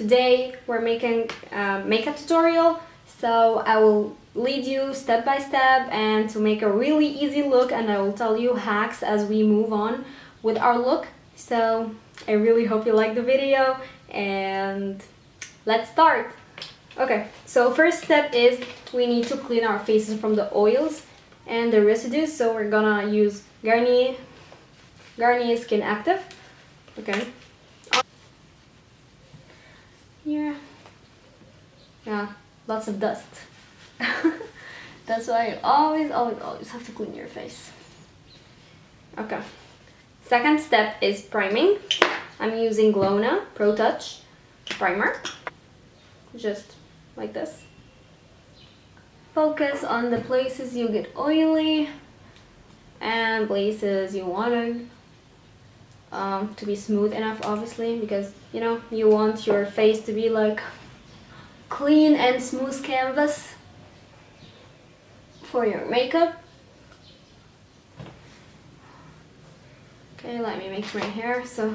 Today we're making a makeup tutorial, so I will lead you step by step and to make a really easy look, and I will tell you hacks as we move on with our look. So I really hope you like the video and let's start. Okay, so first step is we need to clean our faces from the oils and the residues, so we're gonna use Garnier Skin Active. Okay. Here. Yeah, lots of dust. That's why you always have to clean your face. Okay. Second step is priming. I'm using Glowna Pro Touch primer. Just like this. Focus on the places you get oily and places you want to be smooth enough, obviously, because you know you want your face to be like clean and smooth canvas for your makeup. Okay, let me mix my hair. So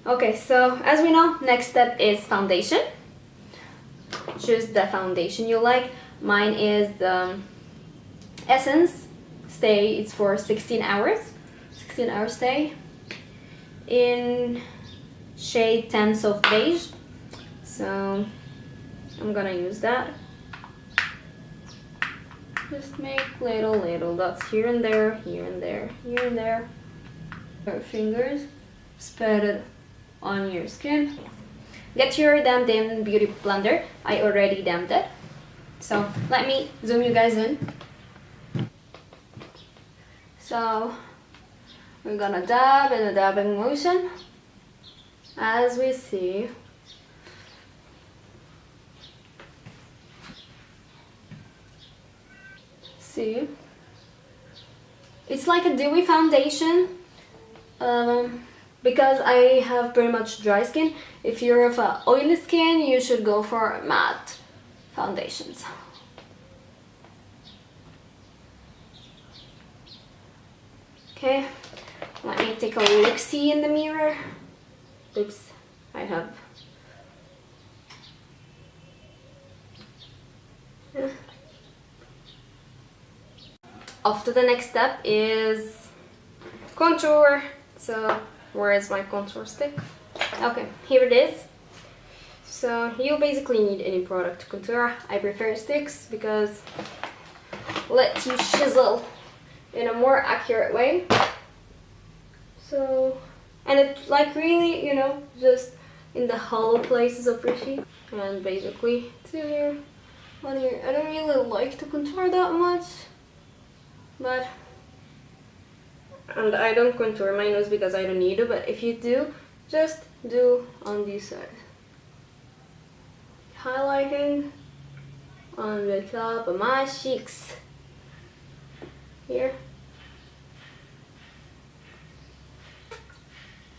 okay, so as we know, next step is foundation. Choose the foundation you like. Mine is the Essence Stay. It's for 16 hours stay in shade 10 Soft Beige. So I'm gonna use that. Just make little dots here and there, here and there, here and there. Your fingers, spread it on your skin. Get your damp beauty blender. I already damped it. So let me zoom you guys in. So we're gonna dab in a dabbing motion, as we see. See? It's like a dewy foundation. Because I have pretty much dry skin. If you're of a oily skin, you should go for matte foundations. Okay, let me take a look-see in the mirror. Oops, I have. Off to the next step is contour. So where is my contour stick? Okay, here it is. So you basically need any product to contour. I prefer sticks because it lets you chisel in a more accurate way. So, and it's like really, you know, just in the hollow places of your cheek. And basically to here, on here. I don't really like to contour that much, but and I don't contour my nose because I don't need to, but if you do, just do on this side. Highlighting on the top of my cheeks. Here.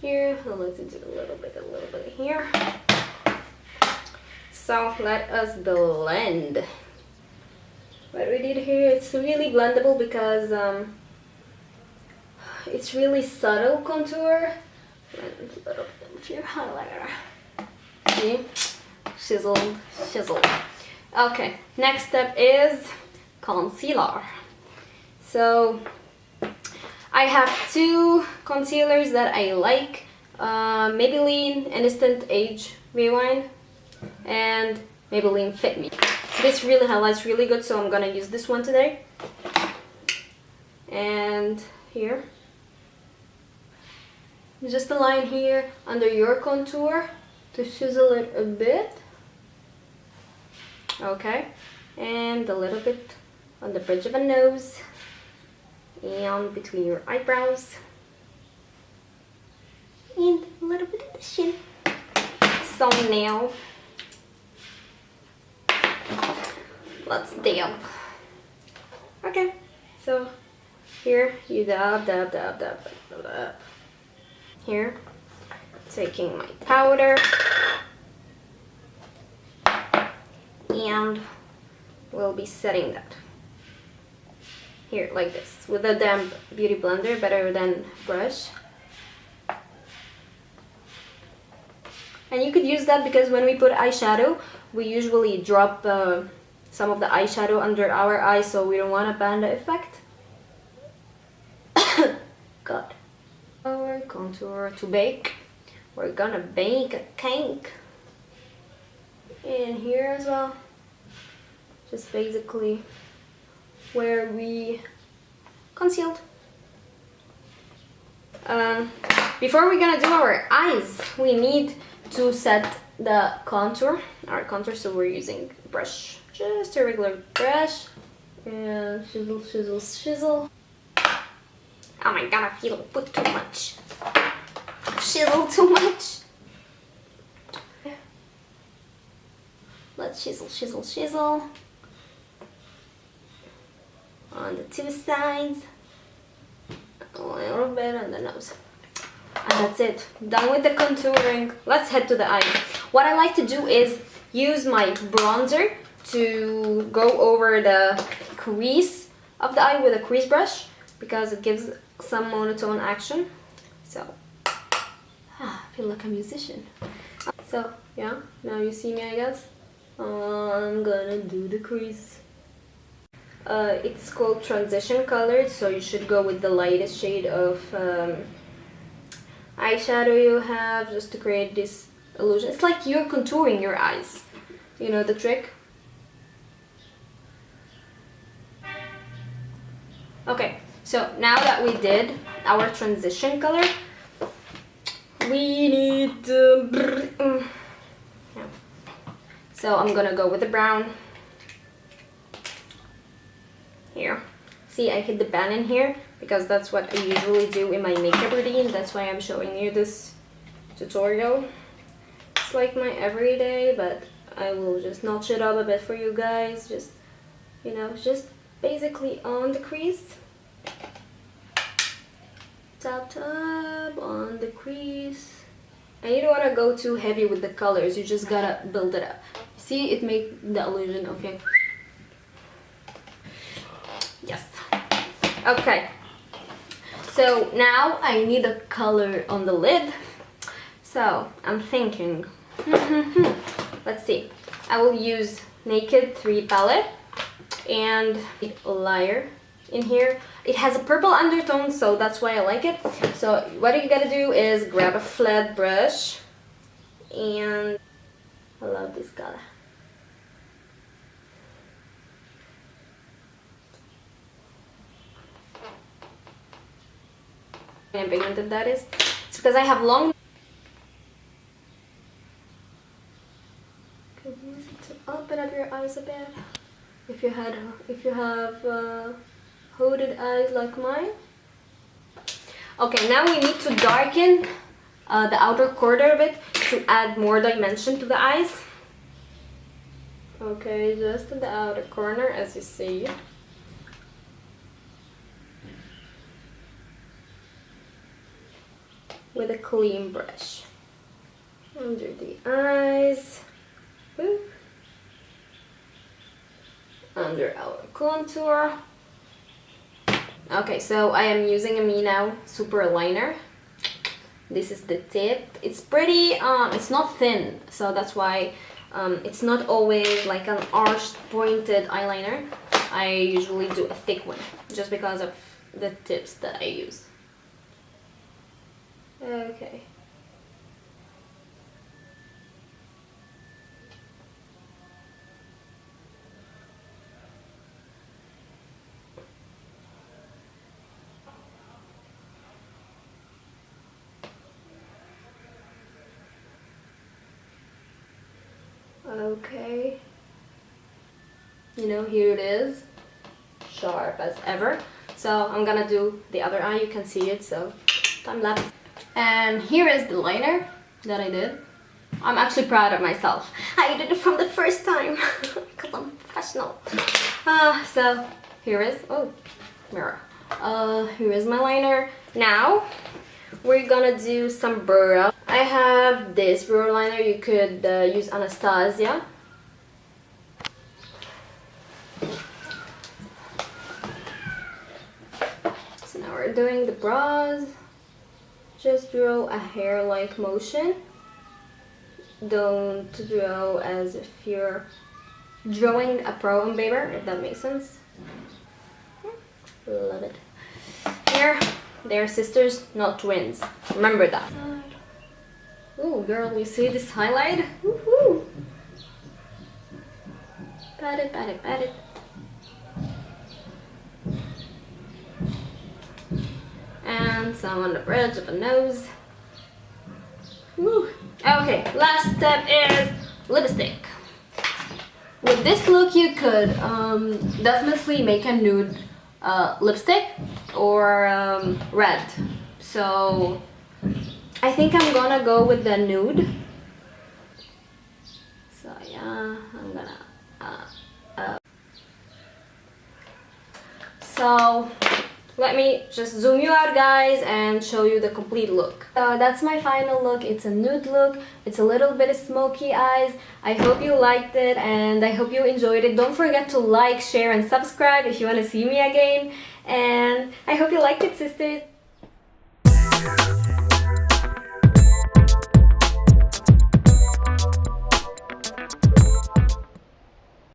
Here, let's do a little bit here. So let us blend. What we did here, it's really blendable because it's really subtle contour. Blend a little bit with your highlighter. See? Chiseled. Okay, next step is concealer. So I have two concealers that I like. Maybelline Instant Age Rewind and Maybelline Fit Me. This really highlights really good, so I'm gonna use this one today. And here. Just a line here under your contour to chisel it a bit. Okay, and a little bit on the bridge of a nose and between your eyebrows and a little bit of the chin. So now let's dab. Okay, so here you dab. Here, taking my powder and we'll be setting that here like this with a damp beauty blender, better than brush. And you could use that because when we put eyeshadow, we usually drop some of the eyeshadow under our eyes, so we don't want a panda effect. God. Our contour to bake. We're gonna bake a cake in here as well. Just basically where we concealed. Before we're gonna do our eyes, we need to set the contour, our contour, so we're using a brush, just a regular brush, and shizzle, shizzle, shizzle. Oh my god, I feel I put too much. Shizzle too much. Let's shizzle, shizzle, shizzle. On the two sides. A little bit on the nose. And that's it. Done with the contouring. Let's head to the eyes. What I like to do is use my bronzer to go over the crease of the eye with a crease brush because it gives some monotone action. So, I feel like a musician. So, yeah, now you see me, I guess. I'm gonna do the crease. It's called transition colored, so you should go with the lightest shade of eyeshadow you have, just to create this illusion. It's like you're contouring your eyes. You know the trick? Okay, so now that we did our transition color, we need yeah. So I'm gonna go with the brown. Here. See, I hit the pan in here because that's what I usually do in my makeup routine. That's why I'm showing you this tutorial. It's like my everyday, but I will just notch it up a bit for you guys. Just, you know, just basically on the crease. Tap, tap on the crease. And you don't want to go too heavy with the colors. You just gotta build it up. See, it makes the illusion of you. Yes. Okay. So now I need a color on the lid. So I'm thinking, let's see. I will use Naked 3 palette and a layer in here. It has a purple undertone, so that's why I like it. So what you gotta do is grab a flat brush, and I love this color. And pigmented that is. It's because I have long. Can you use it to open up your eyes a bit? If you have hooded eyes like mine. Okay, now we need to darken the outer corner a bit to add more dimension to the eyes. Okay, just in the outer corner, as you see. With a clean brush. Under the eyes. Woo. Under our contour. Okay, so I am using a Me Now Super Liner. This is the tip. It's pretty, it's not thin, so that's why it's not always like an arched, pointed eyeliner. I usually do a thick one, just because of the tips that I use. Okay. Okay. You know, here it is. Sharp as ever. So I'm gonna do the other eye. You can see it, so time lapse. And here is the liner that I did. I'm actually proud of myself. I did it from the first time because I'm professional. So here is, oh, mirror. Here is my liner. Now we're gonna do some brow. I have this brow liner. You could use Anastasia. So now we're doing the brows. Just draw a hair-like motion don't draw as if you're drawing a pro on paper, if that makes sense. Love it. Here, they're sisters, not twins. Remember that. Oh, girl, you see this highlight? Woohoo! Pat it, pat it, pat it. And some on the bridge of the nose. Woo. Okay, last step is lipstick. With this look, you could definitely make a nude lipstick or red. So I think I'm gonna go with the nude. So yeah, I'm gonna. So let me just zoom you out, guys, and show you the complete look. So that's my final look. It's a nude look. It's a little bit of smoky eyes. I hope you liked it and I hope you enjoyed it. Don't forget to like, share, and subscribe if you want to see me again. And I hope you liked it, sisters.